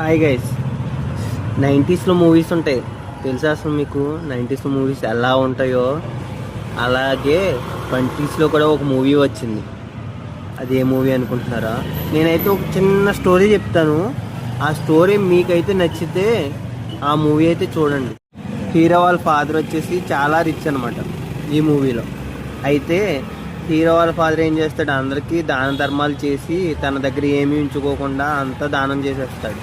Hi guys. 90స్లో movies ఉంటాయి తెలుసా అసలు మీకు? 90స్లో మూవీస్ ఎలా ఉంటాయో అలాగే 20స్లో కూడా ఒక మూవీ వచ్చింది. అది ఏ మూవీ అనుకుంటున్నారా? నేనైతే ఒక చిన్న స్టోరీ చెప్తాను. ఆ స్టోరీ మీకైతే నచ్చితే ఆ మూవీ అయితే చూడండి. హీరో వాళ్ళ ఫాదర్ వచ్చేసి చాలా రిచ్ అనమాట ఈ మూవీలో. అయితే హీరో వాళ్ళ ఫాదర్ ఏం చేస్తాడు, అందరికీ దాన ధర్మాలు చేసి తన దగ్గర ఏమీ ఉంచుకోకుండా అంతా దానం చేసేస్తాడు.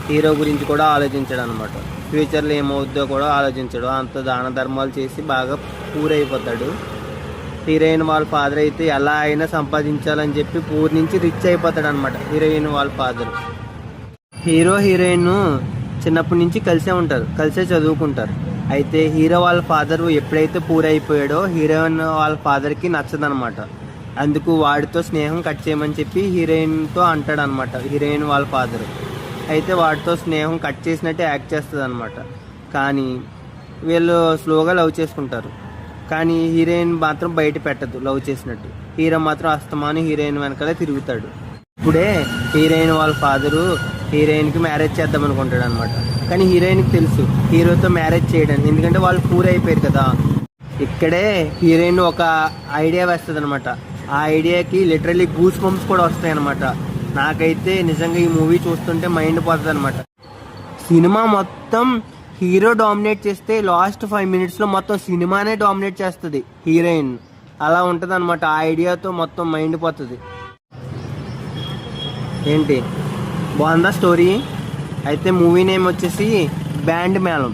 హీరో గురించి కూడా ఆలోచించాడు అనమాట. ఫ్యూచర్లో ఏమవుద్దో కూడా ఆలోచించాడు. అంత దాన ధర్మాలు చేసి బాగా పూరైపోతాడు. హీరోయిన్ వాళ్ళ ఫాదర్ అయితే ఎలా అయినా సంపాదించాలని చెప్పి పూర్ నుంచి రిచ్ అయిపోతాడు అనమాట హీరోయిన్ వాళ్ళ ఫాదర్. హీరో హీరోయిన్ చిన్నప్పటి నుంచి కలిసే ఉంటారు, కలిసే చదువుకుంటారు. అయితే హీరో వాళ్ళ ఫాదర్ ఎప్పుడైతే పూరైపోయాడో హీరోయిన్ వాళ్ళ ఫాదర్కి నచ్చదనమాట. అందుకు వాడితో స్నేహం కట్ చేయమని చెప్పి హీరోయిన్తో అంటాడు అనమాట హీరోయిన్ వాళ్ళ ఫాదర్. అయితే వాడితో స్నేహం కట్ చేసినట్టే యాక్ట్ చేస్తుంది అనమాట. కానీ వీళ్ళు స్లోగా లవ్ చేసుకుంటారు. కానీ హీరోయిన్ మాత్రం బయట పెట్టదు లవ్ చేసినట్టు. హీరో మాత్రం అస్తమాను హీరోయిన్ వెనకాలే తిరుగుతాడు. ఇప్పుడే హీరోయిన్ వాళ్ళ ఫాదరు హీరోయిన్కి మ్యారేజ్ చేద్దాం అనుకుంటాడు అనమాట. కానీ హీరోయిన్కి తెలుసు హీరోతో మ్యారేజ్ చేయడానికి, ఎందుకంటే వాళ్ళు పూర్ అయిపోయారు కదా. ఇక్కడే హీరోయిన్ ఒక ఐడియా వేస్తుంది అనమాట. ఆ ఐడియాకి లిటరల్లీ గూస్ బంప్స్ కూడా వస్తాయి అనమాట. నాకైతే నిజంగా ఈ మూవీ చూస్తుంటే మైండ్ పోతుంది అనమాట. సినిమా మొత్తం హీరో డామినేట్ చేస్తే లాస్ట్ 5 minutesలో మొత్తం సినిమానే డామినేట్ చేస్తుంది హీరోయిన్. అలా ఉంటుంది అనమాట. ఆ ఐడియాతో మొత్తం మైండ్ పోతుంది. ఏంటి బాగుందా స్టోరీ? అయితే మూవీ నేమ్ వచ్చేసి బ్యాండ్ మేళం.